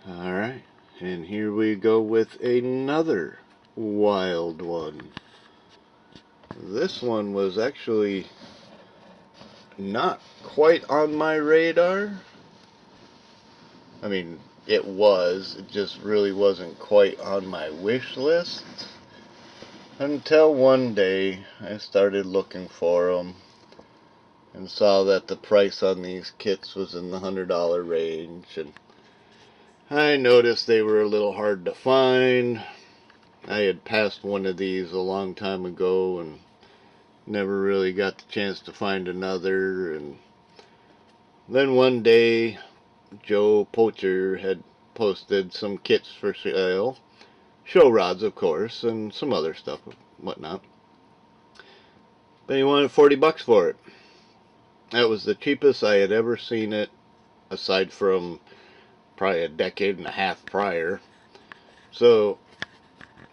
Alright, and here we go with another wild one. This one was actually not quite on my radar. I mean, it just really wasn't quite on my wish list. Until one day I started looking for them and saw that the price on these kits was in the $100 range, and I noticed they were a little hard to find. I had passed one of these a long time ago and never really got the chance to find another. And then one day, Joe Poacher had posted some kits for sale. Show rods, of course, and some other stuff and whatnot. But he wanted $40 for it. That was the cheapest I had ever seen it, aside from probably a decade and a half prior. So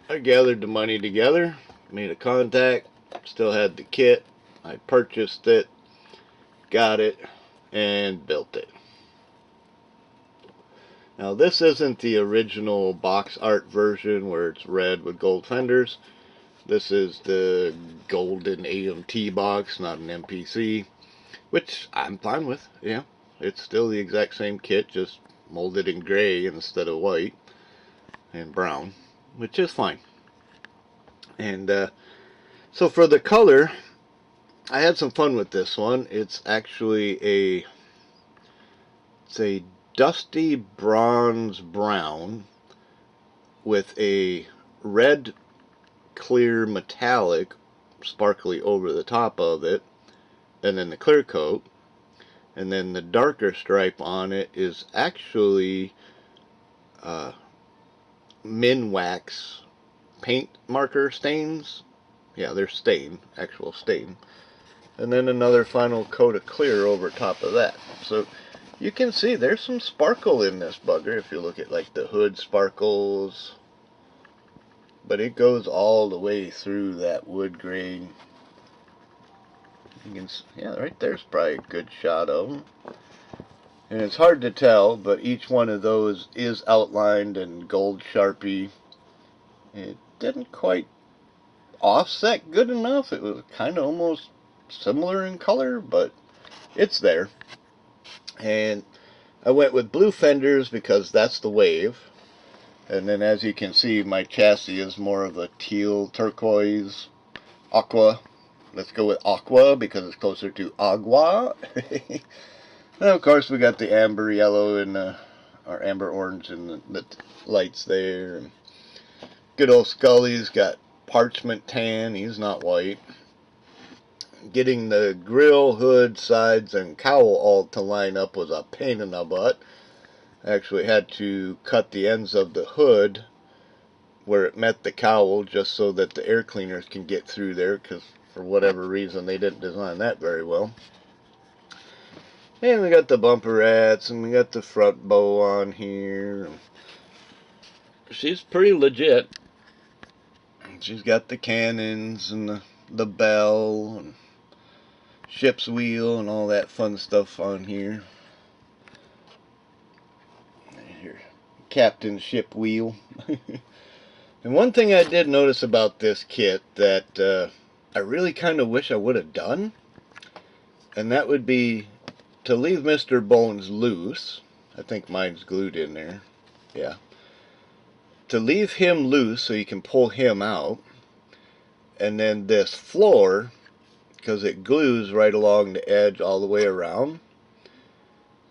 I gathered the money together, made a contact, still had the kit. I purchased it, got it, and built it. Now this isn't the original box art version where it's red with gold fenders. This is the golden AMT box, not an MPC, which I'm fine with. Yeah, it's still the exact same kit, just molded in gray instead of white and brown, which is fine. And so for the color, I had some fun with this one. It's actually a dusty bronze brown with a red clear metallic sparkly over the top of it, and then the clear coat. And then the darker stripe on it is actually Minwax paint marker stains. Yeah, they're stain, actual stain. And then another final coat of clear over top of that. So you can see there's some sparkle in this bugger if you look at like the hood sparkles. But it goes all the way through that wood grain. You can, yeah, right there's probably a good shot of them. And it's hard to tell, but each one of those is outlined in gold Sharpie. It didn't quite offset good enough. It was kind of almost similar in color, but it's there. And I went with blue fenders because that's the wave. And then as you can see, my chassis is more of a teal, turquoise, aqua. Let's go with aqua because it's closer to agua. And of course we got the amber yellow and or amber orange and the lights there. And good old Scully's got parchment tan. He's not white. Getting the grill, hood, sides, and cowl all to line up was a pain in the butt. I actually had to cut the ends of the hood where it met the cowl just so that the air cleaners can get through there, because for whatever reason they didn't design that very well. And we got the bumper rats, and we got the front bow on here. She's pretty legit. She's got the cannons and the bell and ship's wheel and all that fun stuff on here. Here, Captain Ship Wheel. And one thing I did notice about this kit that I really kind of wish I would have done, and that would be to leave Mr. Bones loose. I think mine's glued in there. Yeah. To leave him loose so you can pull him out. And then this floor, because it glues right along the edge all the way around.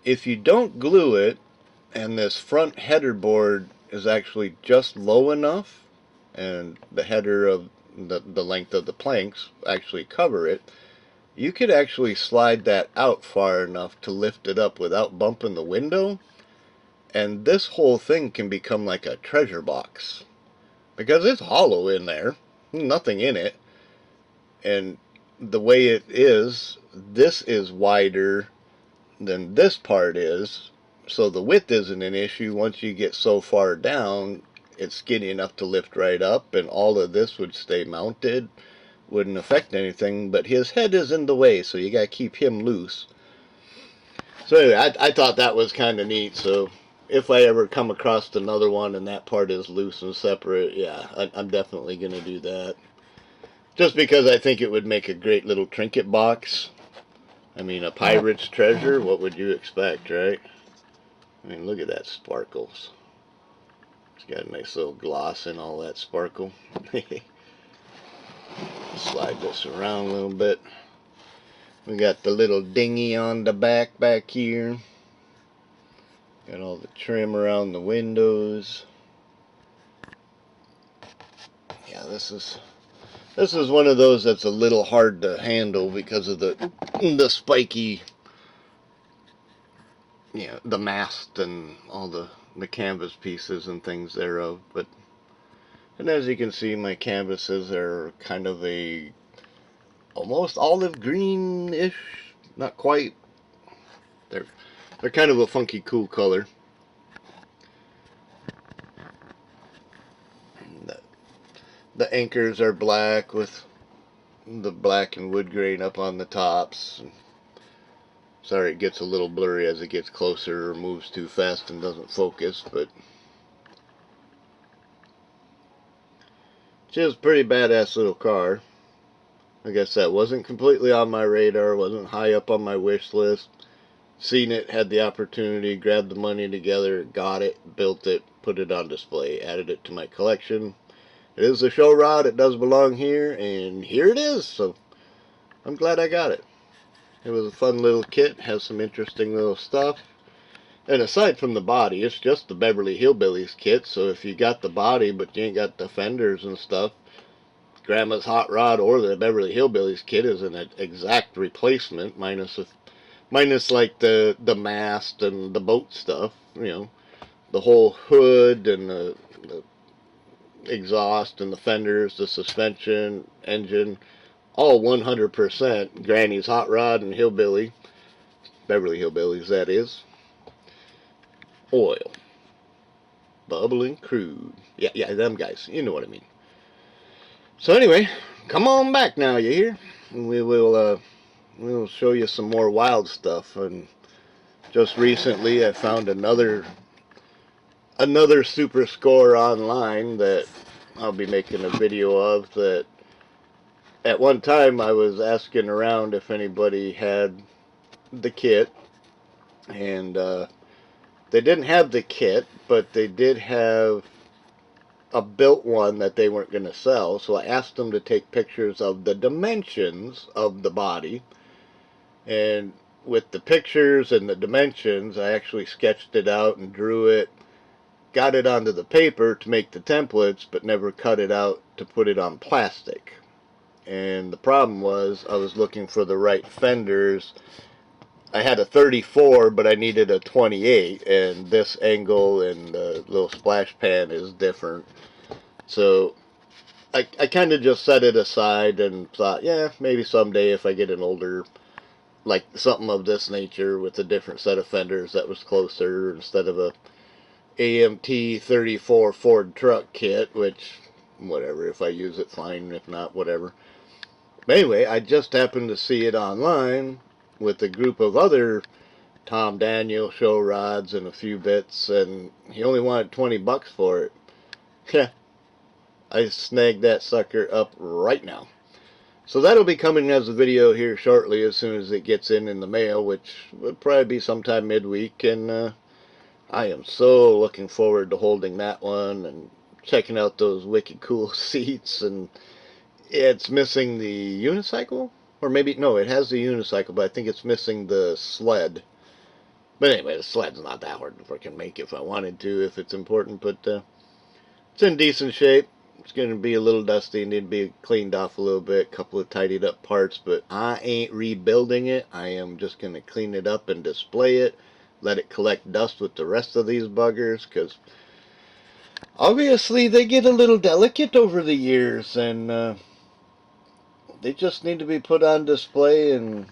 If you don't glue it, and this front header board is actually just low enough, and the header of the length of the planks actually cover it, you could actually slide that out far enough to lift it up without bumping the window, and this whole thing can become like a treasure box, because it's hollow in there, nothing in it. And the way it is, this is wider than this part is, so the width isn't an issue. Once you get so far down, it's skinny enough to lift right up, and all of this would stay mounted, wouldn't affect anything, but his head is in the way, so you gotta keep him loose. So anyway, I thought that was kind of neat, so if I ever come across another one and that part is loose and separate, yeah, I'm definitely going to do that. Just because I think it would make a great little trinket box. I mean, a pirate's treasure, what would you expect, right? I mean, look at that sparkles. It's got a nice little gloss in all that sparkle. Slide this around a little bit. We got the little dinghy on the back here. Got all the trim around the windows. Yeah, this is one of those that's a little hard to handle because of the spiky, yeah, the mast and all the canvas pieces and things thereof. But and as you can see, my canvases are kind of a almost olive green-ish, not quite. They're kind of a funky, cool color. The anchors are black with the black and wood grain up on the tops. Sorry, it gets a little blurry as it gets closer or moves too fast and doesn't focus, but just a pretty badass little car. Like I said, wasn't completely on my radar, wasn't high up on my wish list. Seen it, had the opportunity, grabbed the money together, got it, built it, put it on display, added it to my collection. It is a show rod, it does belong here, and here it is, so I'm glad I got it. It was a fun little kit, has some interesting little stuff. And aside from the body, it's just the Beverly Hillbillies kit, so if you got the body but you ain't got the fenders and stuff, Grandma's Hot Rod or the Beverly Hillbillies kit is an exact replacement, minus like the mast and the boat stuff, you know, the whole hood and the exhaust and the fenders, the suspension, engine, all 100% Granny's Hot Rod and Hillbilly, Beverly Hillbillies that is. Oil. Bubbling crude. Yeah, them guys. You know what I mean. So anyway, come on back now, you hear? We'll show you some more wild stuff. And just recently I found another super score online that I'll be making a video of. That at one time I was asking around if anybody had the kit, and they didn't have the kit, but they did have a built one that they weren't going to sell. So I asked them to take pictures of the dimensions of the body, and with the pictures and the dimensions, I actually sketched it out and drew it, got it onto the paper to make the templates, but never cut it out to put it on plastic. And the problem was I was looking for the right fenders. I had a 34, but I needed a 28, and this angle and the little splash pan is different. So I kind of just set it aside and thought, yeah, maybe someday if I get an older, like something of this nature with a different set of fenders that was closer instead of a AMT 34 Ford truck kit, which, whatever, if I use it, fine, if not, whatever. But anyway, I just happened to see it online with a group of other Tom Daniel show rods and a few bits, and he only wanted 20 bucks for it. Yeah, I snagged that sucker up right now. So that'll be coming as a video here shortly as soon as it gets in the mail, which would probably be sometime midweek, and I am so looking forward to holding that one and checking out those wicked cool seats. And it's missing the unicycle, or maybe, no, it has the unicycle, but I think it's missing the sled. But anyway, the sled's not that hard to freaking make if I wanted to, if it's important, but it's in decent shape. It's going to be a little dusty, need to be cleaned off a little bit, a couple of tidied up parts, but I ain't rebuilding it. I am just going to clean it up and display it, let it collect dust with the rest of these buggers, because obviously they get a little delicate over the years, and they just need to be put on display. And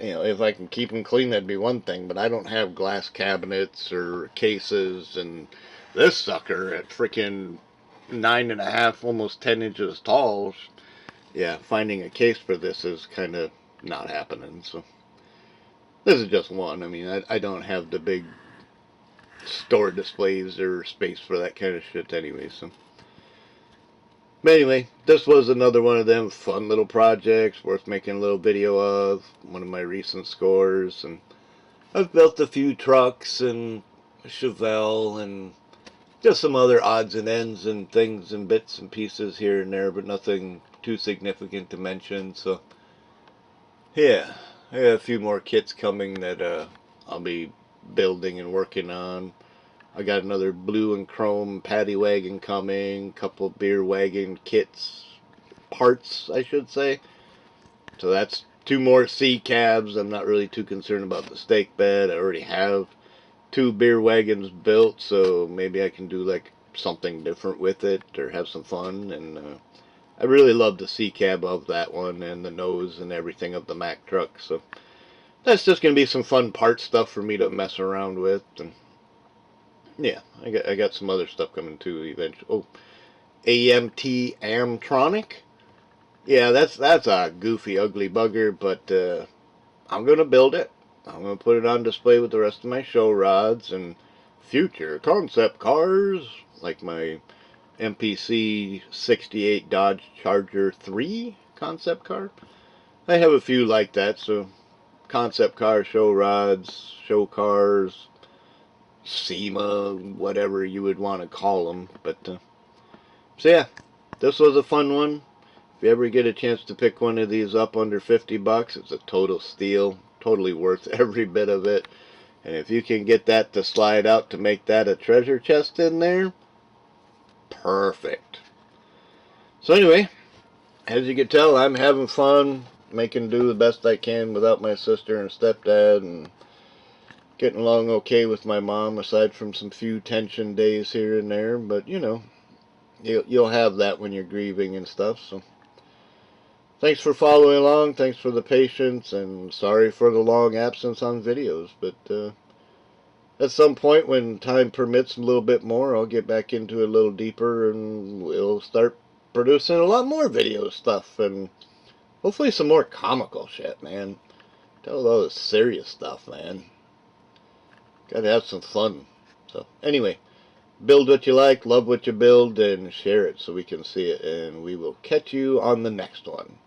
you know, if I can keep them clean, that'd be one thing, but I don't have glass cabinets or cases, and this sucker at freaking 9.5, almost 10 inches tall, yeah, finding a case for this is kind of not happening. So this is just one. I mean, I don't have the big store displays or space for that kind of shit anyway. So, but anyway, this was another one of them fun little projects worth making a little video of. One of my recent scores, and I've built a few trucks and a Chevelle and just some other odds and ends and things and bits and pieces here and there, but nothing too significant to mention. So, yeah, I got a few more kits coming that I'll be building and working on. I got another blue and chrome paddy wagon coming, couple beer wagon kits, parts I should say. So that's two more C cabs. I'm not really too concerned about the stake bed. I already have two beer wagons built, so maybe I can do like something different with it or have some fun. And I really love the C cab of that one and the nose and everything of the Mack truck. So that's just gonna be some fun part stuff for me to mess around with. And yeah, I got some other stuff coming too eventually. Oh, AMT Amtronic. Yeah, that's a goofy, ugly bugger, but I'm gonna build it. I'm gonna put it on display with the rest of my show rods and future concept cars, like my MPC 68 Dodge Charger 3 concept car. I have a few like that, so concept cars, show rods, show cars, SEMA, whatever you would want to call them. But so yeah, this was a fun one. If you ever get a chance to pick one of these up under 50 bucks, it's a total steal. Totally worth every bit of it. And if you can get that to slide out to make that a treasure chest in there, perfect. So anyway, as you can tell, I'm having fun making do the best I can without my sister and stepdad, and getting along okay with my mom, aside from some few tension days here and there. But you know, you'll have that when you're grieving and stuff. So thanks for following along. Thanks for the patience, and sorry for the long absence on videos. But at some point, when time permits a little bit more, I'll get back into it a little deeper, and we'll start producing a lot more video stuff, and hopefully some more comical shit, man. Tell all the serious stuff, man. Gotta have some fun. So, anyway, build what you like, love what you build, and share it so we can see it. And we will catch you on the next one.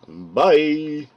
Bye!